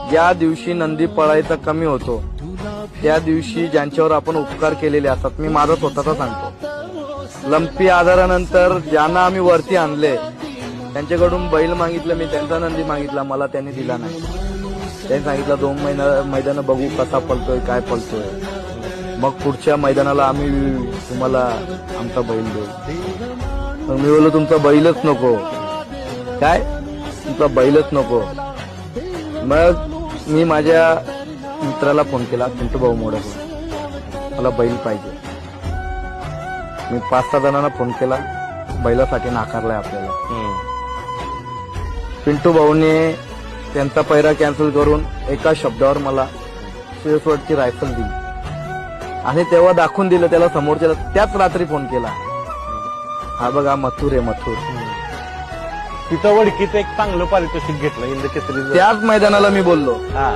ज्या दिवशी नंदी पळायचा कमी होतो त्या दिवशी ज्यांच्यावर आपण उपकार केलेले असतात, मी माझा स्वतःचा सांगतो, लंपी आजारानंतर ज्यांना आम्ही वरती आणले त्यांच्याकडून बैल मागितलं, मी त्यांचा नंदी मागितला, मला त्यांनी दिला नाही. त्यांनी सांगितलं 2 मैदान बघू कसा पळतोय काय पळतोय, मग पुढच्या मैदानाला आम्ही तुम्हाला आमचा बैल देऊ. मग मी बोललो तुमचा बैलच नको. काय तुमचा बैलच नको. मग मी माझ्या मित्राला फोन केला, पिंटू भाऊ मोडे, मला बैल पाहिजे. मी 5-6 जणांना फोन केला, बैलासाठी नाकारलाय आपल्याला. पिंटू भाऊने त्यांचा पैरा कॅन्सल करून एका शब्दावर मला शिरसवडची रायफल दिली आणि तेव्हा दाखवून दिलं त्याला समोरच्याला. त्याच रात्री फोन केला, हा बघा मथुर आहे मथुर. तिथं वडकीचं एक चांगलं पारितोषिक घेतलं इंद्र केसरी. त्याच मैदानाला मी बोललो, हा